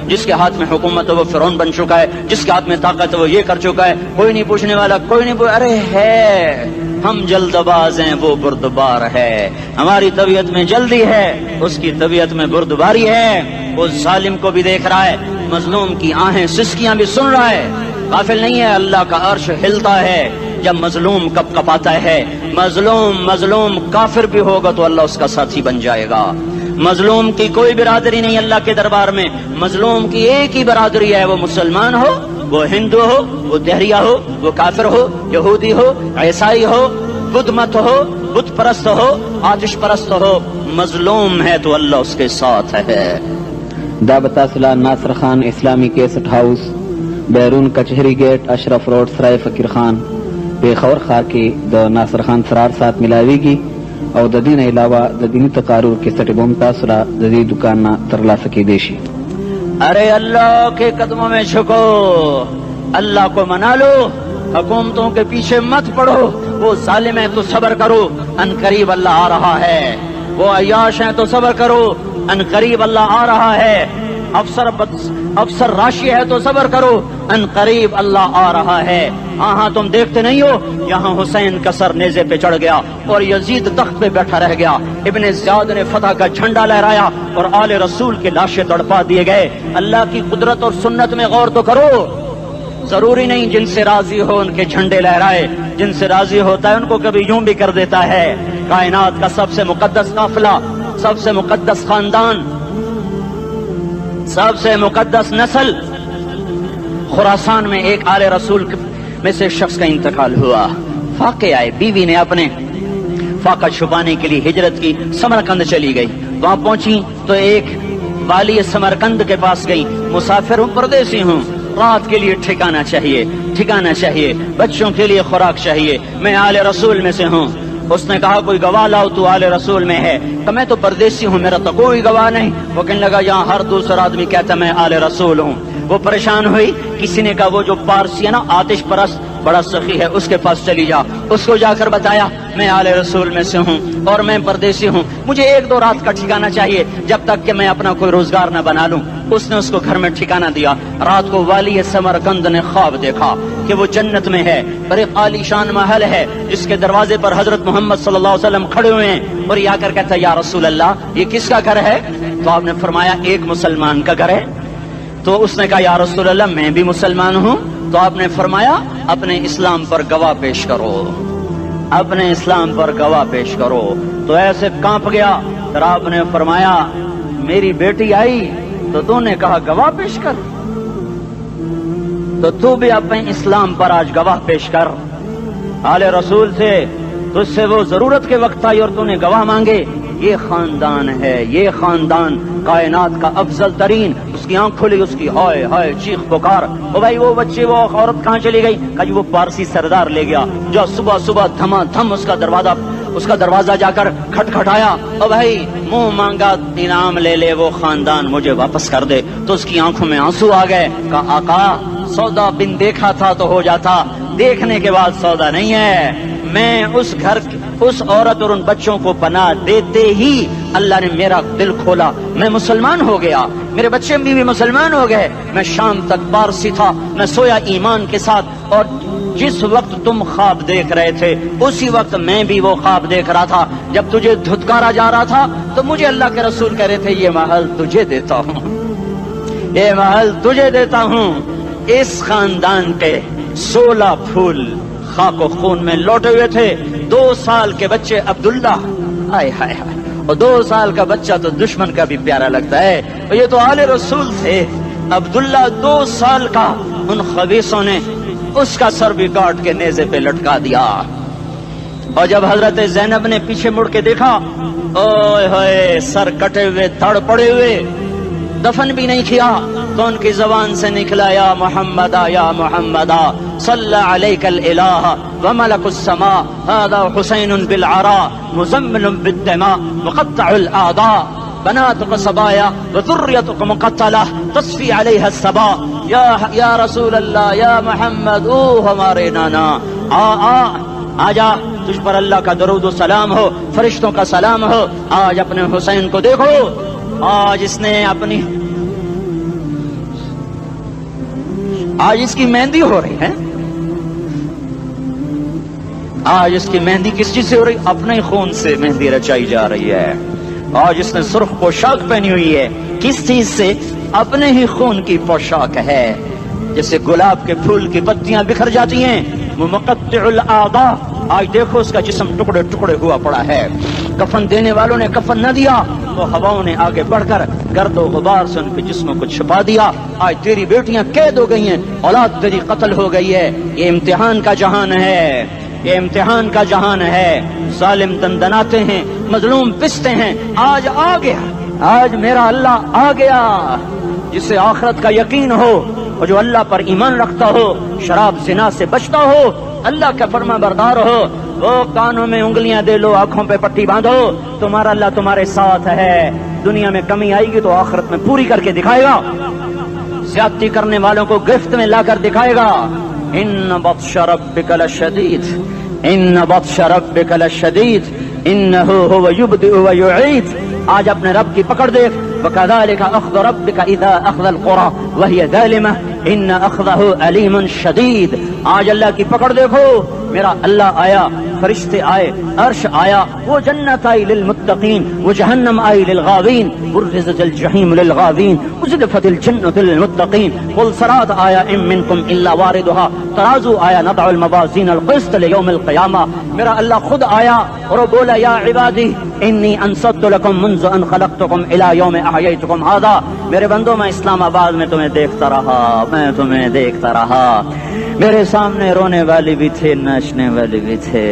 جس کے ہاتھ میں حکومت ہے وہ فرعون بن چکا ہے، جس کے ہاتھ میں طاقت ہے وہ یہ کر چکا ہے، کوئی نہیں پوچھنے والا، کوئی نہیں ارے ہے ہم جلد باز ہیں وہ بردبار ہے، ہماری طبیعت میں جلدی ہے اس کی طبیعت میں بردباری ہے۔ وہ ظالم کو بھی دیکھ رہا ہے، مظلوم کی آہیں سسکیاں بھی سن رہا ہے، غافل نہیں ہے۔ اللہ کا عرش ہلتا ہے جب مظلوم کپ کپاتا ہے۔ مظلوم کافر بھی ہوگا تو اللہ اس کا ساتھی بن جائے گا۔ مظلوم کی کوئی برادری نہیں اللہ کے دربار میں، مظلوم کی ایک ہی برادری ہے، وہ مسلمان ہو، وہ ہندو ہو، وہ دہریہ ہو، وہ کافر ہو، یہودی ہو، عیسائی ہو، بدھ مت ہو، بت پرست ہو، آتش پرست ہو، مظلوم ہے تو اللہ اس کے ساتھ ہے۔ دا بتاصلہ ناصر خان اسلامی کیسٹ ہاؤس، بیرون کچہری گیٹ، اشرف روڈ، سرائے فقیر خان، پیښور ښار کې د ناصر خان سرار سات ملاویږي او د دین علاوه د دینی تقاریر کیسټ بم تاسو را د دې دکان نه ترلاسه کیدی شي۔ ارے اللہ کے قدموں میں جھکو، اللہ کو منا لو، حکومتوں کے پیچھے مت پڑو، وہ ظالم ہیں تو صبر کرو، ان قریب اللہ آ رہا ہے، وہ عیاش ہیں تو صبر کرو، ان قریب اللہ آ رہا ہے، افسر راشی ہے تو صبر کرو، ان قریب اللہ آ رہا ہے۔ ہاں تم دیکھتے نہیں ہو یہاں حسین کا سر نیزے پہ چڑھ گیا اور یزید تخت پہ بیٹھا رہ گیا، ابن زیاد نے فتح کا جھنڈا لہرایا اور آل رسول کے لاشیں تڑپا دیے گئے۔ اللہ کی قدرت اور سنت میں غور تو کرو، ضروری نہیں جن سے راضی ہو ان کے جھنڈے لہرائے، جن سے راضی ہوتا ہے ان کو کبھی یوں بھی کر دیتا ہے۔ کائنات کا سب سے مقدس قافلہ، سب سے مقدس خاندان، سب سے مقدس نسل، خراسان میں ایک آل رسول میں سے شخص کا انتقال ہوا۔ فاقے آئے، بیوی نے اپنے فاقہ چھپانے کے لیے ہجرت کی، سمرقند چلی گئی، وہاں پہنچی تو ایک والی سمرقند کے پاس گئی، مسافر ہوں، پردیسی ہوں، رات کے لیے ٹھکانا چاہیے، بچوں کے لیے خوراک چاہیے، میں آل رسول میں سے ہوں۔ اس نے کہا کوئی گواہ لاؤ تو آل رسول میں ہے، کہ میں تو پردیسی ہوں، میرا تو کوئی گواہ نہیں۔ وہ کہنے لگا یہاں ہر دوسرا آدمی کہتا میں آل رسول ہوں۔ وہ پریشان ہوئی، کسی نے کہا وہ جو پارسی ہے نا آتش پرست بڑا سخی ہے اس کے پاس چلی جا، اس کو جا کر بتایا میں آل رسول میں سے ہوں اور میں پردیسی ہوں، مجھے 1-2 رات کا ٹھکانہ چاہیے جب تک کہ میں اپنا کوئی روزگار نہ بنا لوں۔ اس نے اس کو گھر میں ٹھکانہ دیا۔ رات کو والی سمرقند نے خواب دیکھا کہ وہ جنت میں ہے، بڑے عالی شان محل ہے جس کے دروازے پر حضرت محمد صلی اللہ علیہ وسلم کھڑے ہوئے ہیں، اور یہ آ کر کہتا ہے یا رسول اللہ یہ کس کا گھر ہے؟ تو آپ نے فرمایا ایک مسلمان کا گھر ہے۔ تو اس نے کہا یا رسول اللہ میں بھی مسلمان ہوں۔ تو آپ نے فرمایا اپنے اسلام پر گواہ پیش کرو، اپنے اسلام پر گواہ پیش کرو۔ تو ایسے کانپ گیا، پھر آپ نے فرمایا میری بیٹی آئی تو تو نے کہا گواہ پیش کر، تو بھی اپنے اسلام پر آج گواہ پیش کر۔ آل رسول سے تجھ سے وہ ضرورت کے وقت آئی اور تو نے گواہ مانگے۔ یہ خاندان ہے، یہ خاندان کائنات کا افضل ترین۔ اس کی آنکھ کھلی، اس کی ہائے ہائے چیخ پکار، او بھائی وہ بچے وہ عورت کہاں چلی گئی؟ کہا جی وہ پارسی سردار لے گیا، جو صبح صبح دھما دھم اس کا دروازہ جا کر کھٹکھٹایا، او بھائی منہ مانگا انعام لے لے، وہ خاندان مجھے واپس کر دے۔ تو اس کی آنکھوں میں آنسو آ گئے۔ کہا آقا سودا بن دیکھا تھا تو ہو جاتا، دیکھنے کے بعد سودا نہیں ہے۔ میں اس عورت اور ان بچوں کو پناہ دیتے ہی اللہ نے میرا دل کھولا، میں مسلمان ہو گیا، میرے بچے بھی مسلمان ہو گئے۔ میں شام تک پارسی تھا، میں سویا ایمان کے ساتھ، اور جس وقت تم خواب دیکھ رہے تھے اسی وقت میں بھی وہ خواب دیکھ رہا تھا۔ جب تجھے دھتکارا جا رہا تھا تو مجھے اللہ کے رسول کہہ رہے تھے یہ محل تجھے دیتا ہوں، یہ محل تجھے دیتا ہوں۔ اس خاندان کے 16 پھول خاک و خون میں لوٹے ہوئے تھے۔ 2 سال کے بچے عبداللہ، ہائے ہائے ہائے، اور 2 سال کا بچہ تو دشمن کا بھی پیارا لگتا ہے، اور یہ تو آل رسول تھے۔ عبداللہ 2 سال کا، ان خبیثوں نے اس کا سر بھی کاٹ کے نیزے پہ لٹکا دیا۔ اور جب حضرت زینب نے پیچھے مڑ کے دیکھا، اوئے ہوئے سر کٹے ہوئے، دھڑ پڑے ہوئے، دفن بھی نہیں کیا، تو ان کی زبان سے نکلا یا محمد یا محمد صلی علیک الالہ وملک السماء هذا حسین بالعراء مزمل بالدماء مقطع الاعضاء بناتك صبايا وذريتك مقتلة تصفي عليها الصبا یا رسول اللہ یا محمد، او ہمارے نانا آ جا، تجھ پر اللہ کا درود و سلام ہو، فرشتوں کا سلام ہو۔ آج اپنے حسین کو دیکھو، آج اس نے اپنی آج اس کی مہندی ہو رہی ہے، آج اس کی مہندی کس چیز سے ہو رہی؟ اپنے ہی خون سے مہندی رچائی جا رہی ہے۔ آج اس نے سرخ پوشاک پہنی ہوئی ہے، کس چیز سے؟ اپنے ہی خون کی پوشاک ہے۔ جیسے گلاب کے پھول کی پتیاں بکھر جاتی ہیں، وہ مقطع الاعضاء، آج دیکھو اس کا جسم ٹکڑے ٹکڑے ہوا پڑا ہے۔ کفن دینے والوں نے کفن نہ دیا تو ہواؤں نے آگے بڑھ کر گرد و غبار سے ان کے جسموں کو چھپا دیا۔ آج تیری بیٹیاں قید ہو گئی ہیں، اولاد تیری قتل ہو گئی ہے۔ یہ امتحان کا جہان ہے، یہ امتحان کا جہان ہے۔ ظالم دندناتے ہیں، مظلوم پستے ہیں۔ آج آ گیا، آج میرا اللہ آ گیا۔ جسے آخرت کا یقین ہو اور جو اللہ پر ایمان رکھتا ہو، شراب زنا سے بچتا ہو، اللہ کا فرما بردار ہو، وہ کانوں میں انگلیاں دے لو، آنکھوں پہ پٹی باندھو، تمہارا اللہ تمہارے ساتھ ہے۔ دنیا میں کمی آئے گی تو آخرت میں پوری کر کے دکھائے گا۔ زیادتی کرنے والوں کو گرفت میں لا کر دکھائے گا۔ ان بطش ربک لشدید، ان بطش ربک لشدید انہ هو یبدئ ویعید۔ آج اپنے رب کی پکڑ دیکھ، وکذالک اخذ ربک اذا اخذ القری وہی ظالمہ ان اخذہ علیم شدید۔ آج اللہ کی پکڑ دیکھو، میرا اللہ آیا، فرشتے آئے، عرش آیا، وہ جنت آئی للمتقین، وہ جہنم آئی للغاوین، برزت الجحیم للغاوین، ازلفت الجنت للمتقین، قل صراط آیا ام منکم الا واردها، ترازو آیا، نضع الموازین القسط لیوم القیامہ۔ میرا اللہ خود آیا اور وہ بولا یا عبادی انی انصت لکم منذ ان خلقتکم الی یوم احییتکم ھذا۔ میرے بندوں، میں اسلام آباد میں تمہیں دیکھتا رہا، میں تمہیں دیکھتا رہا۔ میرے سامنے رونے والی بھی تھے، ناچنے والی بھی تھے،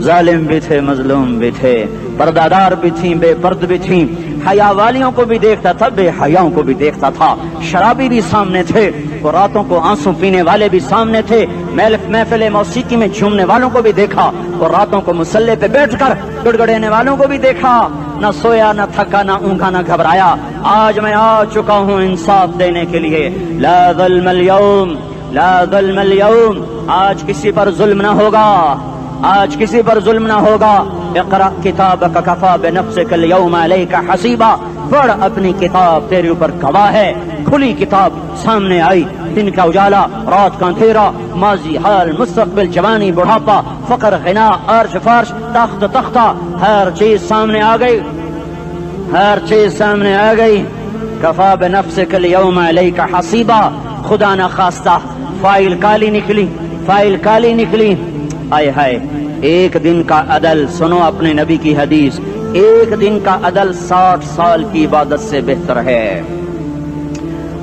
ظالم بھی تھے، مظلوم بھی تھے، پردادار بھی تھیں، بے پرد بھی تھیں، حیا والیوں کو بھی دیکھتا تھا، بے حیاؤں کو بھی دیکھتا تھا، شرابی بھی سامنے تھے، اور راتوں کو آنسو پینے والے بھی سامنے تھے، محفل موسیقی میں جھومنے والوں کو بھی دیکھا، اور راتوں کو مسلح پہ بیٹھ کر گڑگڑانے والوں کو بھی دیکھا۔ نہ سویا، نہ تھکا، نہ اونگا، نہ گھبرایا۔ آج میں آ چکا ہوں انصاف دینے کے لیے۔ لا ظلم اليوم، لا ظلم اليوم، آج کسی پر ظلم نہ ہوگا، آج کسی پر ظلم نہ ہوگا۔ اقرأ کتابک کفی بنفسک اليوم علیک حسیبا، پڑھ اپنی کتاب، تیرے اوپر گواہ ہے۔ کھلی کتاب سامنے آئی، دن کا اجالا، رات کا اندھیرا، ماضی، حال، مستقبل، جوانی، بڑھاپا، فقر، غنا، عرش، فرش، تخت، تختہ، ہر چیز سامنے آ گئی، ہر چیز سامنے آ گئی۔ کفی بنفسک اليوم علیک حسیبا، خدا نہ خواستہ فائل کالی نکلی، فائل کالی نکلی۔ آئے ہائے، ایک دن کا عدل، سنو اپنے نبی کی حدیث، ایک دن کا عدل 60 سال کی عبادت سے بہتر ہے۔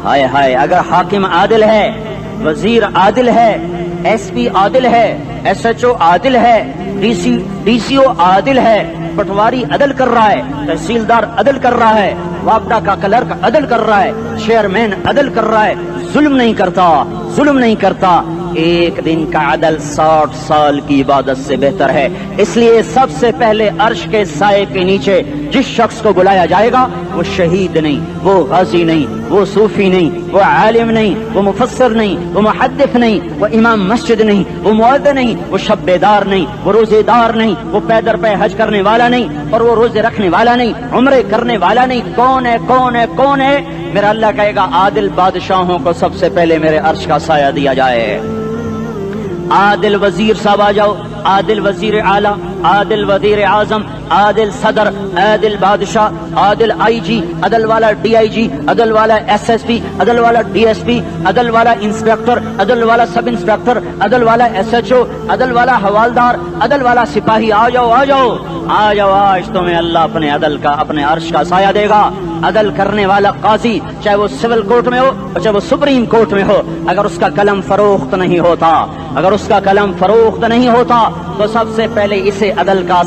ہائے ہائے، اگر حاکم عادل ہے، وزیر عادل ہے، ایس پی عادل ہے، ایس ایچ او عادل ہے، ڈی سی او عادل ہے، پٹواری عدل کر رہا ہے، تحصیلدار عدل کر رہا ہے، وابڈا کا کلرک عدل کر رہا ہے، چیئرمین عدل کر رہا ہے، ظلم نہیں کرتا، ظلم نہیں کرتا، ایک دن کا عدل 60 سال کی عبادت سے بہتر ہے۔ اس لیے سب سے پہلے عرش کے سائے کے نیچے جس شخص کو بلایا جائے گا، وہ شہید نہیں، وہ غازی نہیں، وہ صوفی نہیں، وہ عالم نہیں، وہ مفسر نہیں، وہ محدث نہیں، وہ امام مسجد نہیں، وہ مؤذن نہیں، وہ شب بیدار نہیں، وہ روزے دار نہیں، وہ پیدر پہ حج کرنے والا نہیں، اور وہ روزے رکھنے والا نہیں، عمرے کرنے والا نہیں۔ کون ہے، کون ہے، کون ہے؟ میرا اللہ کہے گا عادل بادشاہوں کو سب سے پہلے میرے عرش کا سایہ دیا جائے۔ عادل وزیر صاحب آ جاؤ، عادل وزیر اعلیٰ، عادل وزیر اعظم، عادل صدر، عادل بادشاہ، عادل آئی جی، عدل والا ڈی آئی جی، عدل والا ایس ایس پی، عدل والا ڈی ایس پی، عدل والا انسپیکٹر، عدل والا سب انسپیکٹر، عدل والا ایس ایچ او، عدل والا حوالدار، عدل والا سپاہی، آ جاؤ آ جاؤ آ جاؤ، آج تمہیں اللہ اپنے عدل کا، اپنے عرش کا سایہ دے گا۔ عدل کرنے والا قاضی، چاہے وہ سول کورٹ میں ہو اور چاہے وہ سپریم کورٹ میں ہو، اگر اس کا قلم فروخت نہیں ہوتا، اگر اس کا قلم فروخت نہیں ہوتا تو سب سے پہلے اسے عدل کا،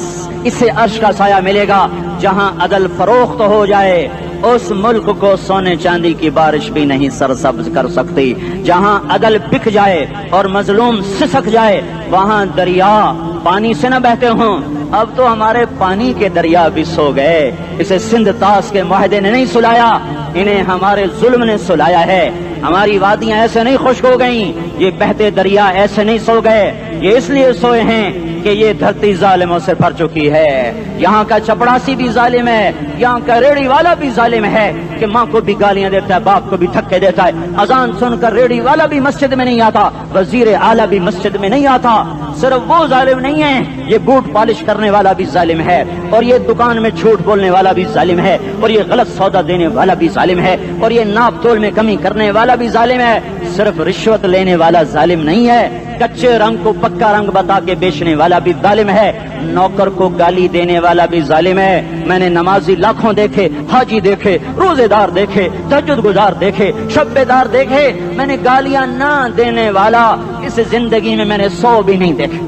اسے عرش کا سایہ ملے گا۔ جہاں عدل فروخت ہو جائے اس ملک کو سونے چاندی کی بارش بھی نہیں سرسبز کر سکتی۔ جہاں عدل بک جائے اور مظلوم سسک جائے، وہاں دریا پانی سے نہ بہتے ہوں۔ اب تو ہمارے پانی کے دریا بھی سو گئے، اسے سندھ طاس کے معاہدے نے نہیں سلایا، انہیں ہمارے ظلم نے سلایا ہے۔ ہماری وادیاں ایسے نہیں خشک ہو گئیں، یہ بہتے دریا ایسے نہیں سو گئے، یہ اس لیے سوئے ہیں کہ یہ دھرتی ظالموں سے بھر چکی ہے، یہاں کا چپڑاسی بھی ظالم ہے، یہاں کا ریڑھی والا بھی ظالم ہے کہ ماں کو بھی گالیاں دیتا ہے، باپ کو بھی دھکے دیتا ہے، اذان سن کر ریڑھی والا بھی مسجد میں نہیں آتا، وزیر اعلیٰ بھی مسجد میں نہیں آتا۔ صرف وہ ظالم نہیں ہے، یہ بوٹ پالش کرنے والا بھی ظالم ہے، اور یہ دکان میں جھوٹ بولنے والا بھی ظالم ہے، اور یہ غلط سودا دینے والا بھی ظالم ہے، اور یہ ناپ تول میں کمی کرنے والا بھی ظالم ہے۔ صرف رشوت لینے والا ظالم نہیں ہے، کچے رنگ کو پکا رنگ بتا کے بیچنے والا بھی ظالم ہے، نوکر کو گالی دینے والا بھی ظالم ہے۔ میں نے نمازی لاکھوں دیکھے، حاجی دیکھے، روزے دار دیکھے، تہجد گزار دیکھے، شب بیدار دیکھے، میں نے گالیاں نہ دینے والا اس زندگی میں نے 100 بھی نہیں دیکھے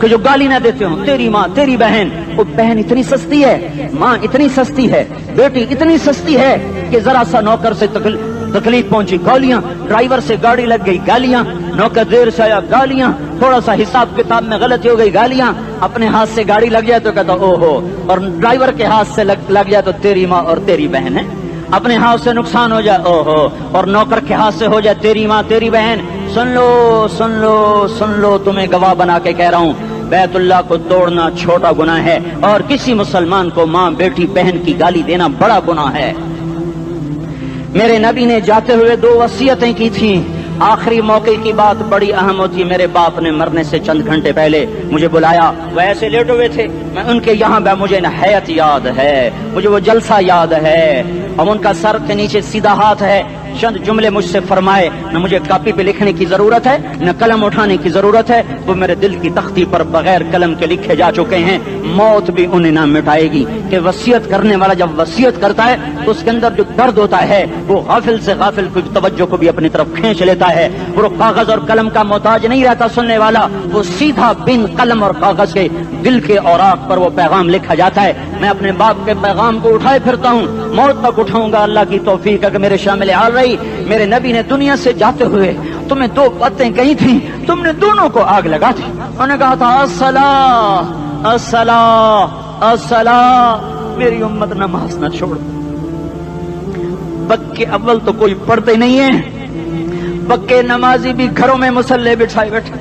کہ جو گالی نہ دیتے ہوں۔ تیری ماں، تیری بہن، وہ بہن اتنی سستی ہے، ماں اتنی سستی ہے، بیٹی اتنی سستی ہے کہ ذرا سا نوکر سے تکلیف پہنچی گالیاں، ڈرائیور سے گاڑی لگ گئی گالیاں، نوکر دیر سے آیا گالیاں، تھوڑا سا حساب کتاب میں غلطی ہو گئی گالیاں، اپنے ہاتھ سے گاڑی لگ جائے تو کہتا او ہو، اور ڈرائیور کے ہاتھ سے لگ جائے تو تیری ماں اور تیری بہن ہے، اپنے ہاتھ سے نقصان ہو جائے او ہو، اور نوکر کے ہاتھ سے ہو جائے تیری ماں تیری بہن۔ سن لو سن لو سن لو، تمہیں گواہ بنا کے کہہ رہا ہوں، بیت اللہ کو توڑنا چھوٹا گناہ ہے، اور کسی مسلمان کو ماں، بیٹی، بہن کی گالی دینا بڑا گناہ ہے۔ میرے نبی نے جاتے ہوئے 2 وصیتیں کی تھیں، آخری موقع کی بات بڑی اہم ہوتی۔ میرے باپ نے مرنے سے چند گھنٹے پہلے مجھے بلایا، وہ ایسے لیٹے ہوئے تھے، میں ان کے یہاں مجھے نہایت یاد ہے، مجھے وہ جلسہ یاد ہے، اور ان کا سر کے نیچے سیدھا ہاتھ ہے۔ چند جملے مجھ سے فرمائے، نہ مجھے کاپی پہ لکھنے کی ضرورت ہے، نہ قلم اٹھانے کی ضرورت ہے، وہ میرے دل کی تختی پر بغیر قلم کے لکھے جا چکے ہیں، موت بھی انہیں نہ مٹائے گی کہ وصیت کرنے والا جب وصیت کرتا ہے تو اس کے اندر جو درد ہوتا ہے وہ غافل سے غافل کی توجہ کو بھی اپنی طرف کھینچ لیتا ہے۔ وہ کاغذ اور قلم کا محتاج نہیں رہتا سننے والا، وہ سیدھا بن قلم اور کاغذ کے دل کے اوراق پر وہ پیغام لکھا جاتا ہے۔ میں اپنے باپ کے پیغام کو اٹھائے پھرتا ہوں، موت تک اٹھاؤں گا، اللہ کی توفیق ہے کہ میرے شامل حال رہی۔ میرے نبی نے دنیا سے جاتے ہوئے تمہیں 2 باتیں کہی تھیں، تم نے دونوں کو آگ لگا دی۔ انہوں نے کہا تھا الصلاۃ الصلاۃ الصلاۃ، میری امت نماز نہ چھوڑ۔ پکے اول تو کوئی پڑھتے نہیں ہے، پکے نمازی بھی گھروں میں مصلے بٹھائے بیٹھے،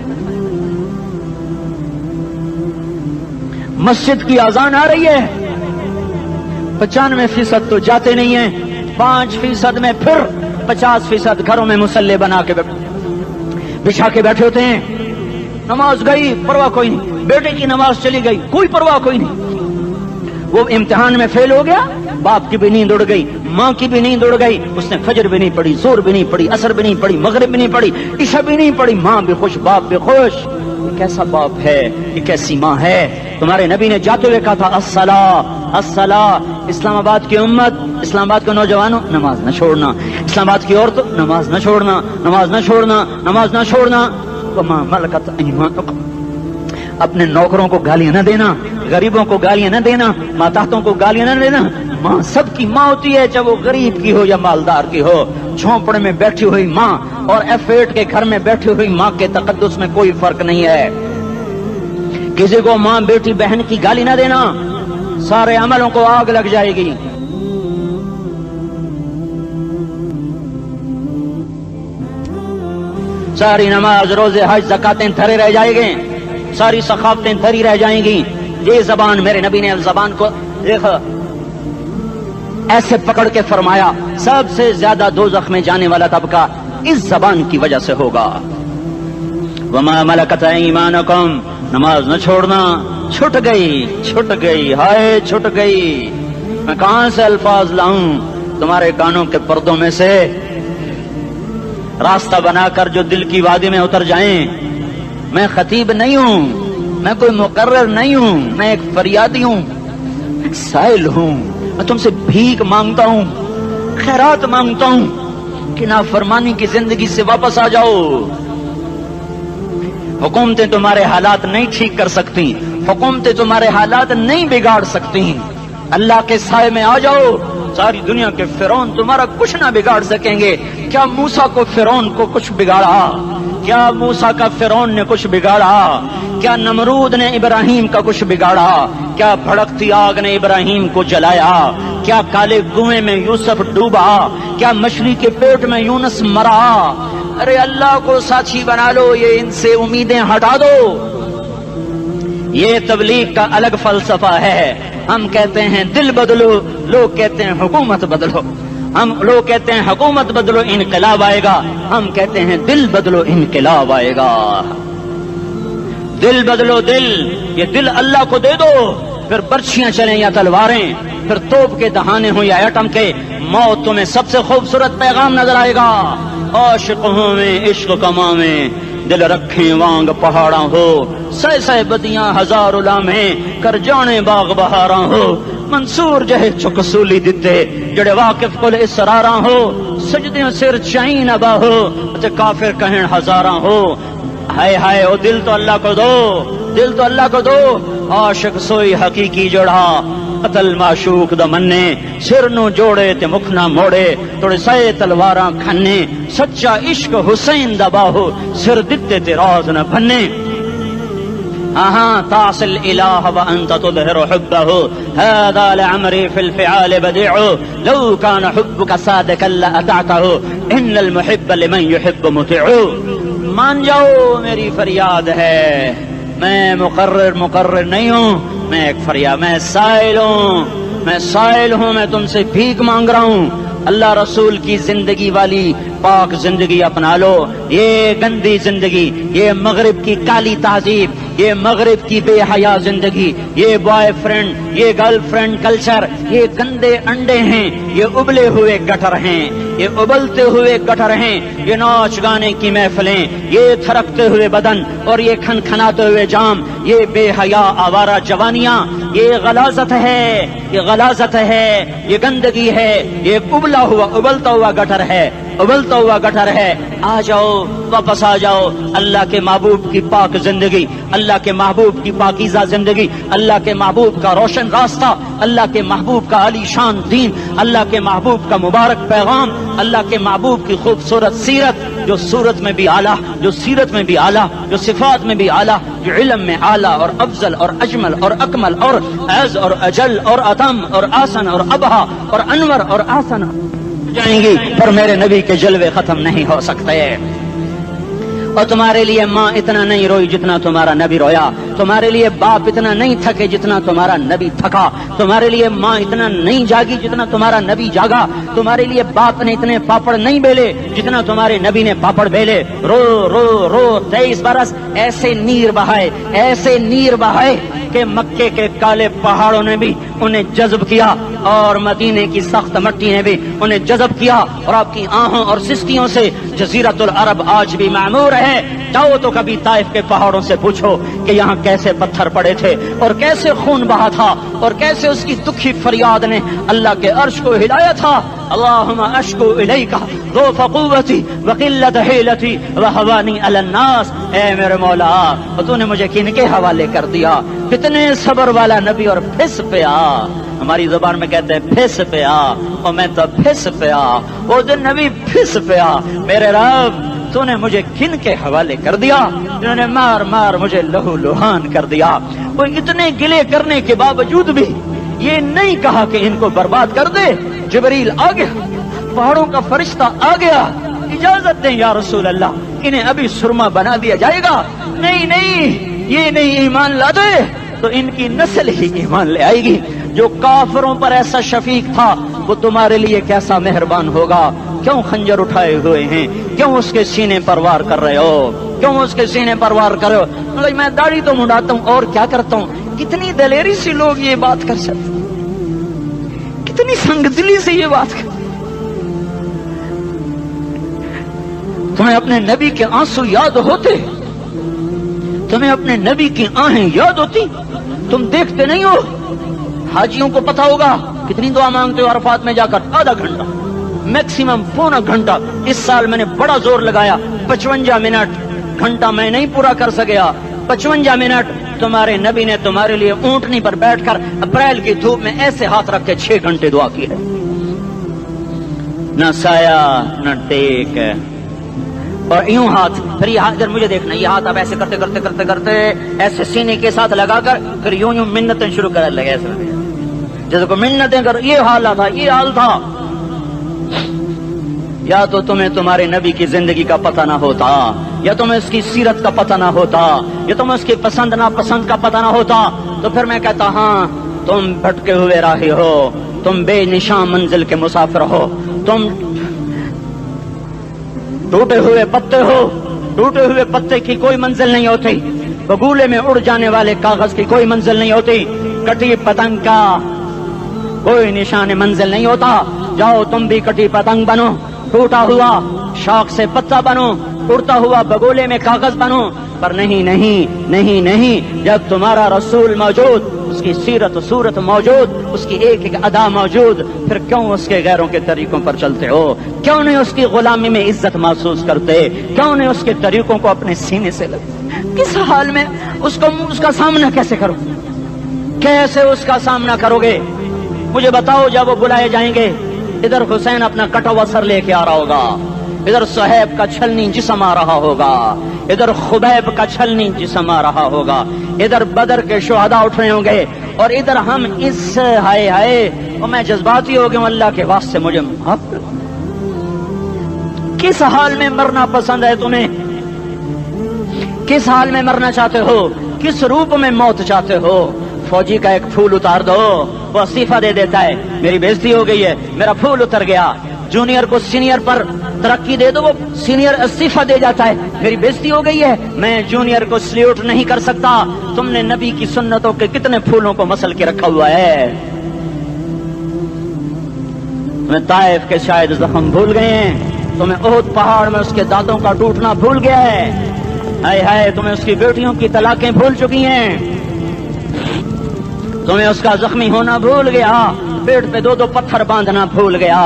مسجد کی اذان آ رہی ہے، 95% تو جاتے نہیں ہیں، 5% میں پھر 50% گھروں میں مصلے بنا کے بچھا کے بیٹھے ہوتے ہیں۔ نماز گئی پرواہ کوئی نہیں، بیٹے کی نماز چلی گئی کوئی پرواہ کوئی نہیں، وہ امتحان میں فیل ہو گیا، باپ کی بھی نیند اڑ گئی، ماں کی بھی نیند اڑ گئی، اس نے فجر بھی نہیں پڑھی، ظہر بھی نہیں پڑھی، عصر بھی نہیں پڑھی، مغرب بھی نہیں پڑھی، عشاء بھی نہیں پڑھی، ماں بھی خوش باپ بھی خوش۔ یہ کیسا باپ ہے، یہ کیسی ماں ہے؟ تمہارے نبی نے جاتے ہوئے کہا تھا الصلاۃ الصلاۃ۔ اسلام آباد کی امت، اسلام آباد کے نوجوانوں، نماز نہ چھوڑنا، اسلام آباد کی عورتوں، نماز نہ چھوڑنا، نماز نہ چھوڑنا، نماز نہ چھوڑنا۔ وما ملکت ایمانکم، اپنے نوکروں کو گالیاں نہ دینا، غریبوں کو گالیاں نہ دینا، ماتحتوں کو گالیاں نہ دینا۔ ماں سب کی ماں ہوتی ہے، چاہے وہ غریب کی ہو یا مالدار کی ہو۔ جھونپڑے میں بیٹھی ہوئی ماں اور F8 کے گھر میں بیٹھی ہوئی ماں کے تقدس میں کوئی فرق نہیں ہے۔ کسی کو ماں، بیٹی، بہن کی گالی نہ دینا، سارے عملوں کو آگ لگ جائے گی۔ ساری نماز، روزے، حج، زکاتیں دھرے رہ جائیں گے، ساری ثقافتیں دھری رہ جائیں گی۔ یہ زبان، میرے نبی نے زبان کو دیکھا ایسے پکڑ کے فرمایا سب سے زیادہ دوزخ میں جانے والا طبقہ اس زبان کی وجہ سے ہوگا۔ وما ملکت ایمانکم، نماز نہ چھوڑنا۔ چھٹ گئی، ہائے چھٹ گئی۔ میں کہاں سے الفاظ لاؤں تمہارے کانوں کے پردوں میں سے، راستہ بنا کر جو دل کی وادی میں اتر جائیں۔ میں خطیب نہیں ہوں، میں کوئی مقرر نہیں ہوں، میں ایک فریادی ہوں، ایک سائل ہوں۔ میں تم سے بھیک مانگتا ہوں، خیرات مانگتا ہوں کہ نافرمانی کی زندگی سے واپس آ جاؤ۔ حکومتیں تمہارے حالات نہیں ٹھیک کر سکتی، حکومتیں تمہارے حالات نہیں بگاڑ سکتی۔ اللہ کے سائے میں آ جاؤ، ساری دنیا کے فرعون تمہارا کچھ نہ بگاڑ سکیں گے۔ کیا موسیٰ کو فرعون کو کچھ بگاڑا؟ کیا موسیٰ کا فرعون نے کچھ بگاڑا؟ کیا نمرود نے ابراہیم کا کچھ بگاڑا؟ کیا بھڑکتی آگ نے ابراہیم کو جلایا؟ کیا کالے کنویں میں یوسف ڈوبا؟ کیا مچھلی کے پیٹ میں یونس مرا؟ ارے اللہ کو ساتھی بنا لو، یہ ان سے امیدیں ہٹا دو۔ یہ تبلیغ کا الگ فلسفہ ہے. ہم کہتے ہیں دل بدلو، لوگ کہتے ہیں حکومت بدلو. لوگ کہتے ہیں حکومت بدلو انقلاب آئے گا، ہم کہتے ہیں دل بدلو انقلاب آئے گا. دل بدلو دل، یہ دل اللہ کو دے دو، پھر برچیاں چلیں یا تلواریں، پھر توپ کے دہانے ہوں یا ایٹم کے، موت تمہیں سب سے خوبصورت پیغام نظر آئے گا. عاشق ہوں میں عشق کما میں، دل رکھیں وانگ پہاڑاں ہو، سہ سہ بدیاں ہزار لامیں، کر جانے باغ بہاراں ہو. منصور جہے چکسولی دتے، جڑے واقف کل اسراراں ہو، سجدیں سر چائیں نبا ہو، کافر کہیں ہزاراں ہو. ہائے ہائے او دل تو اللہ کو دو، دل تو اللہ کو دو. عاشق سوئی حقیقی جوڑا، قتل معشوق دا مننے، سر نو جوڑے تے مکھ نہ موڑے، توڑے سائے تلواراں کھنے، سچا عشق حسین دا باہو، سر دتے تے راز نہ بھنے. تعصي الإله وأنت تظهر حبه، هذا لعمري في الفعال بديع، لو كان حبك صادقا لأطعته، إن المحب لمن يحب مطيع. مان جاؤ میری فریاد ہے، میں مقرر نہیں ہوں، میں ایک فریاد، میں سائل ہوں، میں تم سے بھیک مانگ رہا ہوں. اللہ رسول کی زندگی والی پاک زندگی اپنا لو. یہ گندی زندگی، یہ مغرب کی کالی تہذیب، یہ مغرب کی بے حیا زندگی، یہ بوائے فرینڈ، یہ گرل فرینڈ کلچر، یہ گندے انڈے ہیں، یہ ابلے ہوئے گٹر ہیں، یہ ابلتے ہوئے گٹر ہیں. یہ ناچ گانے کی محفلیں، یہ تھرکتے ہوئے بدن اور یہ کھنکھناتے ہوئے جام، یہ بے حیا آوارہ جوانیاں، یہ غلاظت ہے، یہ غلاظت ہے، یہ گندگی ہے، یہ ابلتا ہوا گٹر ہے، ابلتا ہوا گٹر ہے. آ جاؤ، واپس آ جاؤ. اللہ کے محبوب کی پاک زندگی، اللہ کے محبوب کی پاکیزہ زندگی، اللہ کے محبوب کا روشن راستہ، اللہ کے محبوب کا عالی شان دین، اللہ کے محبوب کا مبارک پیغام، اللہ کے محبوب کی خوبصورت سیرت، جو صورت میں بھی اعلیٰ، جو سیرت میں بھی اعلیٰ، جو صفات میں بھی اعلیٰ، جو علم میں اعلیٰ اور افضل اور اجمل اور اکمل اور اعز اور اجل اور اتم اور آسن اور ابہا اور انور اور آسن جائیں گی، پر میرے نبی کے جلوے ختم نہیں ہو سکتے. اور تمہارے لیے ماں اتنا نہیں روئی جتنا تمہارا نبی رویا، تمہارے لیے باپ اتنا نہیں تھکے جتنا تمہارا نبی تھکا، تمہارے لیے ماں اتنا نہیں جاگی جتنا تمہارا نبی جاگا، تمہارے لیے باپ نے اتنے پاپڑ نہیں بیلے جتنا تمہارے نبی نے پاپڑ بیلے. رو رو رو 23 برس ایسے نیر بہائے کہ مکے کے کالے پہاڑوں نے بھی انہیں جذب کیا اور مدینے کی سخت مٹی نے بھی انہیں جذب کیا، اور آپ کی آہوں اور سستیوں سے جزیرت العرب آج بھی معمور ہے. جاؤ تو کبھی طائف کے پہاڑوں سے پوچھو کہ یہاں کیسے پتھر پڑے تھے اور کیسے خون بہا تھا اور کیسے اس کی دکھی فریاد نے اللہ کے عرش کو ہلایا تھا. اللہم اشکو الیکا ضعف قوتی وقلت حیلتی وہوانی علی الناس. اے میرے مولا، تو نے مجھے کن کے حوالے کر دیا؟ کتنے صبر والا نبی، اور پھس پہ آ. ہماری زبان میں کہتے ہیں پھس پہ آ، اور میں تو پھس پہ آ. وہ دن نبی پھس پہ آ. میرے رب، تو نے مجھے کن کے حوالے کر دیا جنہوں نے مار مار مجھے لہو لہان کر دیا؟ وہ اتنے گلے کرنے کے باوجود بھی یہ نہیں کہا کہ ان کو برباد کر دے. جبریل آ گیا، پہاڑوں کا فرشتہ آ گیا، اجازت دیں یا رسول اللہ، انہیں ابھی سرما بنا دیا جائے گا. نہیں، یہ نہیں ایمان لا دے تو ان کی نسل ہی ایمان لے آئے گی. جو کافروں پر ایسا شفیق تھا وہ تمہارے لیے کیسا مہربان ہوگا. کیوں خنجر اٹھائے ہوئے ہیں؟ کیوں اس کے سینے پر وار کر رہے ہو؟ کیوں اس کے سینے پر وار کر رہے ہو؟ میں داڑھی تو منڈاتا ہوں اور کیا کرتا ہوں. کتنی دلیری سے لوگ یہ بات کر سکتے، کتنی سنگدلی سے یہ بات کر. تمہیں اپنے نبی کے آنسو یاد ہوتے؟ تمہیں اپنے نبی کی آہیں یاد ہوتی؟ تم دیکھتے نہیں ہو؟ حاجیوں کو پتا ہوگا کتنی دعا مانگتے ہو عرفات میں جا کر؟ آدھا گھنٹہ، میکسیمم پونا گھنٹہ. اس سال میں نے بڑا زور لگایا، 55 منٹ. گھنٹہ میں نہیں پورا کر سکیا، 55 منٹ. تمہارے نبی نے تمہارے لیے اونٹنی پر بیٹھ کر اپریل کی دھوپ میں ایسے ہاتھ رکھ کے 6 گھنٹے دعا کی ہے. نہ سایہ نہ ٹیک، اور یوں ہاتھ. پھر یہ ہاتھ ادھر مجھے دیکھنا، یہ ہاتھ آپ ایسے کرتے کرتے کرتے کرتے ایسے سینے کے ساتھ لگا کر پھر یوں یوں منتیں شروع کرنے لگے، ایسے جیسے کو منتیں کر. یہ حال تھا، یہ حال تھا. یا تو تمہیں تمہارے نبی کی زندگی کا پتہ نہ ہوتا، یا تمہیں اس کی سیرت کا پتہ نہ ہوتا، یا تمہیں اس کی پسند ناپسند کا پتہ نہ ہوتا، تو پھر میں کہتا ہاں تم بھٹکے ہوئے راہی ہو، تم بے نشان منزل کے مسافر ہو، تم ٹوٹے ہوئے پتے ہو، ٹوٹے ہوئے پتے کی کوئی منزل نہیں ہوتی، بگولے میں اڑ جانے والے کاغذ کی کوئی منزل نہیں ہوتی، کٹی پتنگ کا کوئی نشان منزل نہیں ہوتا۔ جاؤ تم بھی کٹی پتنگ بنو، ٹوٹا ہوا شاخ سے پتا بنو، اڑتا ہوا بگولے میں کاغذ بنو، پر نہیں نہیں نہیں نہیں، جب تمہارا رسول موجود، اس کی سیرت و صورت موجود، اس کی ایک ایک ادا موجود، پھر کیوں اس کے غیروں کے طریقوں پر چلتے ہو؟ کیوں نہیں اس کی غلامی میں عزت محسوس کرتے؟ کیوں نہیں اس کے طریقوں کو اپنے سینے سے لگتے؟ کس حال میں اس کا سامنا کیسے کرو؟ کیسے اس کا سامنا کرو گے؟ مجھے بتاؤ، جب وہ بلائے جائیں گے، ادھر حسین اپنا کٹا ہوا سر لے کے آ رہا ہوگا، ادھر صہیب کا چھلنی جسم آ رہا ہوگا، ادھر خبیب کا چھلنی جسم آ رہا ہوگا، ادھر بدر کے شہداء اٹھ رہے ہوں گے، اور ادھر ہم اس ہائے ہائے، اور میں جذباتی ہو گیا ہوں، اللہ کے واسطے مجھے معاف کرو۔ کس حال میں مرنا پسند ہے تمہیں؟ کس حال میں مرنا چاہتے ہو؟ کس روپ میں موت چاہتے ہو؟ فوجی کا ایک پھول اتار دو، وہ استعفیٰ دے دیتا ہے، میری بےزتی ہو گئی ہے، میرا پھول اتر گیا۔ جونیئر کو سینئر پر ترقی دے دو، وہ سینئر استعفیٰ دے جاتا ہے، میری بےزتی ہو گئی ہے، میں جونیئر کو سلیوٹ نہیں کر سکتا۔ تم نے نبی کی سنتوں کے کتنے پھولوں کو مسل کے رکھا ہوا ہے؟ تمہیں طائف کے شاید زخم بھول گئے ہیں، تمہیں احد پہاڑ میں اس کے دانتوں کا ٹوٹنا بھول گیا ہے، ہائے ہائے تمہیں اس کی بیٹیوں کی طلاقیں بھول چکی ہیں، تمہیں اس کا زخمی ہونا بھول گیا، پیٹ پہ دو دو پتھر باندھنا بھول گیا۔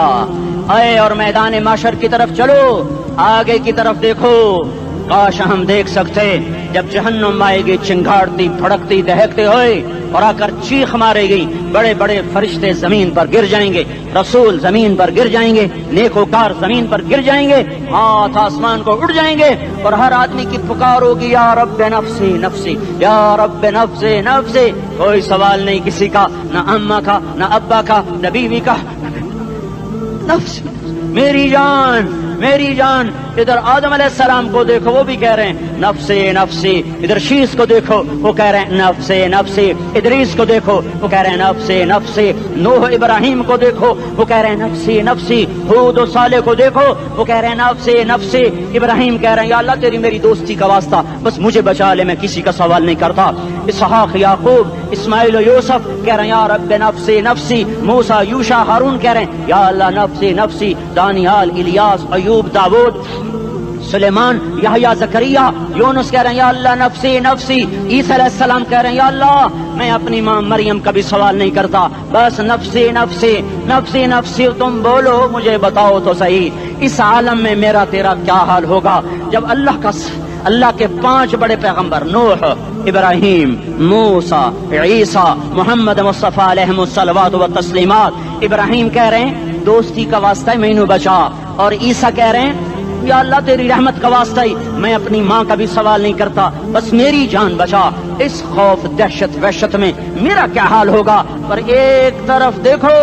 آئے اور میدان معاشر کی طرف چلو، آگے کی طرف دیکھو۔ کاش ہم دیکھ سکتے جب جہنم آئے گی چنگاڑتی بھڑکتی دہکتے ہوئے اور آ کر چیخ مارے گی، بڑے بڑے فرشتے زمین پر گر جائیں گے، رسول زمین پر گر جائیں گے، نیکوکار زمین پر گر جائیں گے، ہاتھ آسمان کو اڑ جائیں گے، اور ہر آدمی کی پکار ہوگی، یا رب نفسی نفسی، یا رب نفسی نفسی۔ کوئی سوال نہیں کسی کا، نہ اماں کا، نہ ابا کا، نہ بیوی کا، نفس میری جان میری جان۔ ادھر آدم علیہ السلام کو دیکھو، وہ بھی کہہ رہے ہیں نفسی نفسی، ادھر شیش کو دیکھو، وہ کہہ رہے ہیں نفسی نفسی، ادریس کو دیکھو، وہ کہہ رہے ہیں نفسی نفسی، نوح ابراہیم کو دیکھو، وہ کہہ رہے ہیں نفسی نفسی، ہود و صالح کو دیکھو، وہ کہہ رہے ہیں نفسی نفسی۔ ابراہیم کہہ رہے ہیں یا اللہ تیری میری دوستی کا واسطہ، بس مجھے بچا لے، میں کسی کا سوال نہیں کرتا۔ اسحاق یعقوب اسماعیل و یوسف کہہ رہے ہیں یا رب نفسی نفسی۔ موسیٰ یوشع ہارون کہہ رہے ہیں یا اللہ نفسی نفسی۔ دانیال الیاس ایوب داؤد سلیمان یحییٰ زکریا یونس کہہ رہے ہیں یا اللہ نفسی نفسی۔ عیسیٰ علیہ السلام کہہ رہے ہیں یا اللہ میں اپنی ماں مریم کا بھی سوال نہیں کرتا، بس نفسی نفسی نفسی نفسی۔ تم بولو، مجھے بتاؤ تو صحیح، اس عالم میں میرا تیرا کیا حال ہوگا جب اللہ کے 5 بڑے پیغمبر نوح، ابراہیم، موسیٰ، عیسیٰ، محمد مصطفیٰ علیہ الصلوات و تسلیمات۔ ابراہیم کہہ رہے ہیں دوستی کا واسطہ ہے مینوں بچا، اور عیسیٰ کہہ رہے ہیں یا اللہ تیری رحمت کا واسطہ ہی میں اپنی ماں کا بھی سوال نہیں کرتا، بس میری جان بچا۔ اس خوف دہشت وحشت میں میرا کیا حال ہوگا؟ پر ایک طرف دیکھو،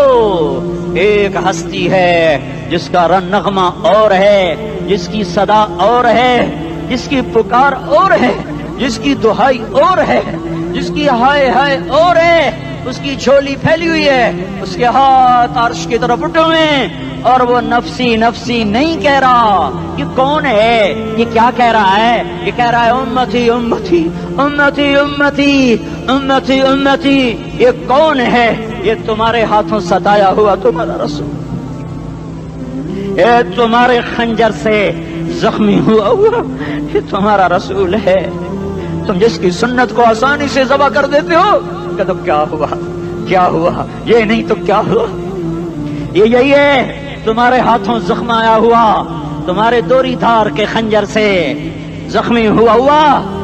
ایک ہستی ہے جس کا نغمہ اور ہے، جس کی صدا اور ہے، جس کی پکار اور ہے، جس کی دہائی اور ہے، جس کی ہائے ہائے اور ہے، اس کی جھولی پھیلی ہوئی ہے، اس کے ہاتھ عرش کی طرف اٹھے ہوئے ہیں، اور وہ نفسی نفسی نہیں کہہ رہا۔ یہ کون ہے؟ یہ کیا کہہ رہا ہے؟ یہ کہہ رہا ہے امتی امتی امتی امتی امتی امتی۔ یہ کون ہے؟ یہ تمہارے ہاتھوں ستایا ہوا تمہارا رسول، یہ تمہارے خنجر سے زخمی ہوا یہ تمہارا رسول ہے۔ تم جس کی سنت کو آسانی سے ذبح کر دیتے ہو، کہ تو کیا ہوا کیا ہوا، یہ نہیں تو کیا ہوا؟ یہ یہی ہے تمہارے ہاتھوں زخم آیا ہوا، تمہارے دوری دھار کے خنجر سے زخمی ہوا،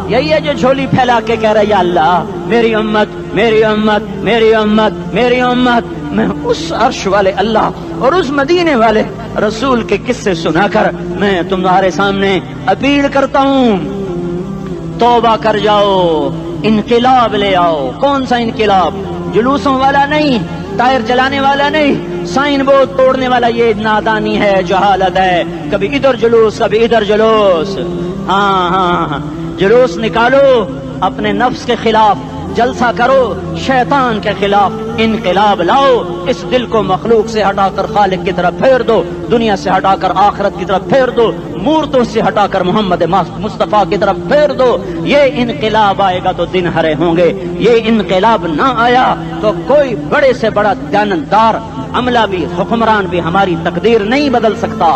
یہی ہے جو جھولی پھیلا کے کہہ رہا ہے یا اللہ میری امت میری امت میری امت میری امت۔ میں اس عرش والے اللہ اور اس مدینے والے رسول کے قصے سنا کر میں تمہارے سامنے اپیل کرتا ہوں، توبہ کر جاؤ، انقلاب لے آؤ۔ کون سا انقلاب؟ جلوسوں والا نہیں، ٹائر جلانے والا نہیں، سائن بورڈ توڑنے والا یہ نادانی ہے، جہالت ہے، کبھی ادھر جلوس کبھی ادھر جلوس. ہاں جلوس نکالو اپنے نفس کے خلاف، جلسہ کرو شیطان کے خلاف، انقلاب لاؤ. اس دل کو مخلوق سے ہٹا کر خالق کی طرف پھیر دو، دنیا سے ہٹا کر آخرت کی طرف پھیر دو، مورتوں سے ہٹا کر محمد مصطفیٰ کی طرف پھیر دو. یہ انقلاب آئے گا تو دن ہرے ہوں گے. یہ انقلاب نہ آیا تو کوئی بڑے سے بڑا دیانتدار عملہ بھی، حکمران بھی ہماری تقدیر نہیں بدل سکتا.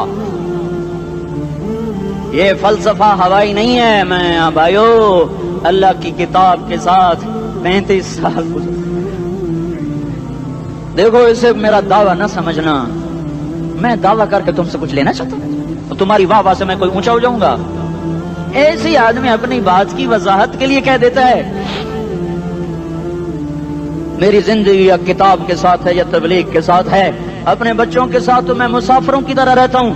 یہ فلسفہ ہوائی نہیں ہے. میں بھائیو اللہ کی کتاب کے ساتھ 35 سال گزر. دیکھو اسے میرا دعویٰ نہ سمجھنا، میں دعویٰ کر کے تم سے کچھ لینا چاہتا ہوں، تمہاری واہ واہ سے میں کوئی اونچا ہو جاؤں گا. ایسی آدمی اپنی بات کی وضاحت کے لیے کہہ دیتا ہے میری زندگی یا کتاب کے ساتھ ہے یا تبلیغ کے ساتھ ہے. اپنے بچوں کے ساتھ تو میں مسافروں کی طرح رہتا ہوں.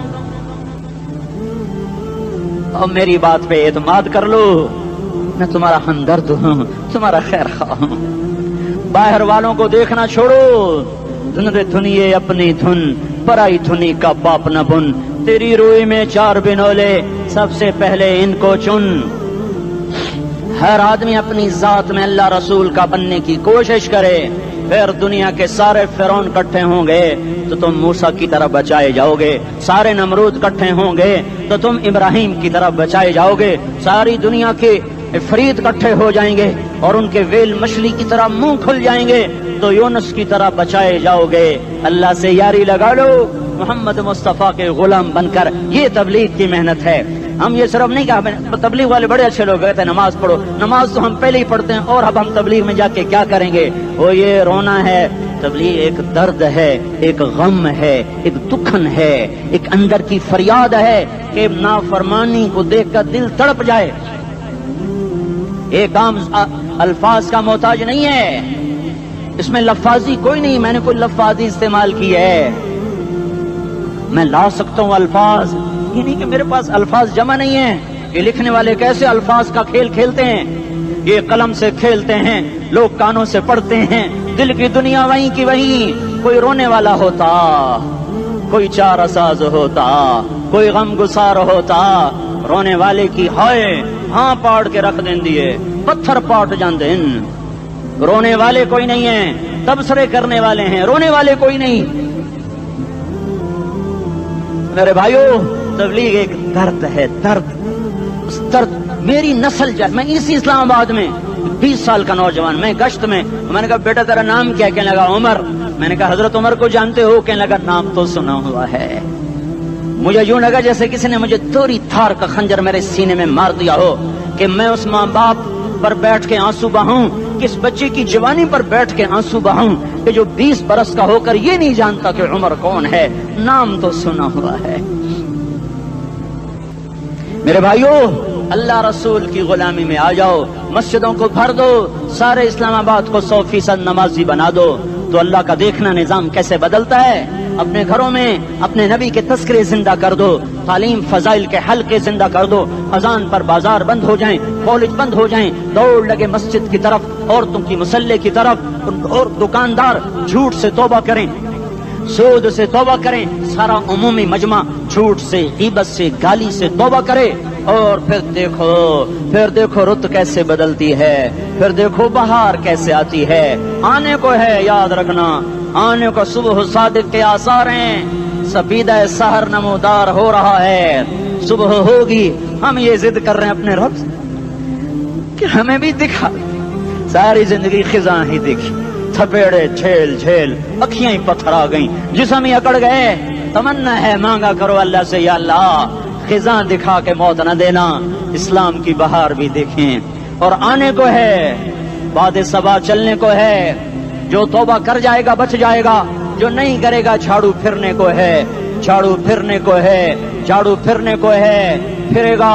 اور میری بات پہ اعتماد کر لو، میں تمہارا ہمدرد ہوں، تمہارا خیر خواہ ہوں. باہر والوں کو دیکھنا چھوڑو. دھن رے دھنیے اپنی دھن، پرائی دھنی کا پاپ نہ بن. تیری روئی میں 4 بنولے، سب سے پہلے ان کو چن. ہر آدمی اپنی ذات میں اللہ رسول کا بننے کی کوشش کرے. پھر دنیا کے سارے فرعون کٹھے ہوں گے تو تم موسیٰ کی طرف بچائے جاؤ گے. سارے نمرود کٹھے ہوں گے تو تم ابراہیم کی طرف بچائے جاؤ گے. ساری دنیا کے افریت کٹھے ہو جائیں گے اور ان کے ویل مچھلی کی طرح منہ کھل جائیں گے تو یونس کی طرح بچائے جاؤ گے. اللہ سے یاری لگا لو محمد مصطفیٰ کے غلام بن کر. یہ تبلیغ کی محنت ہے. ہم یہ صرف نہیں کہا تبلیغ والے بڑے اچھے لوگ کہتے ہیں نماز پڑھو. نماز تو ہم پہلے ہی پڑھتے ہیں اور اب ہم تبلیغ میں جا کے کیا کریں گے؟ وہ یہ رونا ہے. تبلیغ ایک درد ہے، ایک غم ہے، ایک دکھن ہے، ایک اندر کی فریاد ہے کہ نافرمانی کو دیکھ کر دل تڑپ جائے. ایک عام الفاظ کا محتاج نہیں ہے، اس میں لفاظی کوئی نہیں. میں نے کوئی لفاظی استعمال کی ہے، میں لا سکتا ہوں الفاظ. یہ نہیں کہ میرے پاس الفاظ جمع نہیں ہیں. یہ لکھنے والے کیسے الفاظ کا کھیل کھیلتے ہیں، یہ قلم سے کھیلتے ہیں، لوگ کانوں سے پڑھتے ہیں. دل کی دنیا وہیں کی وہیں. کوئی رونے والا ہوتا، کوئی چارہ ساز ہوتا، کوئی غم گسار ہوتا. رونے والے کی ہائے ہاں پاڑ کے رکھ دیں دیے، پتھر پاٹ جان دیں. رونے والے کوئی نہیں ہیں، تبصرے کرنے والے ہیں، رونے والے کوئی نہیں. میرے بھائیو تبلیغ ایک درد ہے، درد. اس درد میری نسل جائے. میں اسی اسلام آباد میں 20 سال کا نوجوان، میں گشت میں نے کہا بیٹا تیرا نام کیا؟ کہنے لگا عمر. میں نے کہا حضرت عمر کو جانتے ہو؟ کہنے لگا نام تو سنا ہوا ہے. مجھے یوں لگا جیسے کسی نے مجھے توری تھار کا خنجر میرے سینے میں مار دیا ہو کہ میں اس ماں باپ پر بیٹھ کے آنسو بہاؤں، کس بچے کی جوانی پر بیٹھ کے آنسو بہاؤں کہ جو 20 برس کا ہو کر یہ نہیں جانتا کہ عمر کون ہے. نام تو سنا ہوا ہے. میرے بھائیو اللہ رسول کی غلامی میں آ جاؤ. مسجدوں کو بھر دو، سارے اسلام آباد کو 100% نمازی بنا دو تو اللہ کا دیکھنا نظام کیسے بدلتا ہے. اپنے گھروں میں اپنے نبی کے تذکرے زندہ کر دو، تعلیم فضائل کے حلقے زندہ کر دو. اذان پر بازار بند ہو جائیں، کالج بند ہو جائیں، دوڑ لگے مسجد کی طرف، عورتوں کی مصلے کی طرف. اور دکاندار جھوٹ سے توبہ کریں، سود سے توبہ کریں. سارا عمومی مجمع جھوٹ سے، غیبت سے، گالی سے توبہ کرے. اور پھر دیکھو رت کیسے بدلتی ہے. پھر دیکھو بہار کیسے آتی ہے. آنے کو ہے، یاد رکھنا آنے کو. صبح صادق کے آثار ہیں. سپیدہ سحر نمودار ہو رہا ہے، صبح ہوگی. ہم یہ ضد کر رہے ہیں اپنے رب سے کہ ہمیں بھی دکھا. ساری زندگی خزاں ہی دکھی، تھپیڑے جھیل جھیل، اکھیاں ہی پتھر آ گئیں، جسم ہی اکڑ گئے. تمنا ہے مانگا کرو اللہ سے یا اللہ خزاں دکھا کے موت نہ دینا. اسلام کی بہار بھی دیکھیں. اور آنے کو ہے، باد صبا چلنے کو ہے. جو توبہ کر جائے گا بچ جائے گا، جو نہیں کرے گا جھاڑو پھرنے کو ہے. جھاڑو پھرنے کو ہے، جھاڑو پھرنے کو ہے. پھرے گا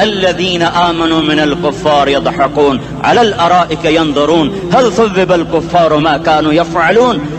الذين آمنوا من الكفار يضحكون على الأرائك ينظرون هل ثوب الكفار ما كانوا يفعلون।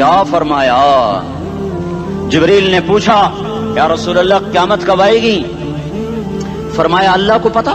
کیا فرمایا؟ جبریل نے پوچھا یا رسول اللہ قیامت کب آئے گی؟ فرمایا اللہ کو پتا.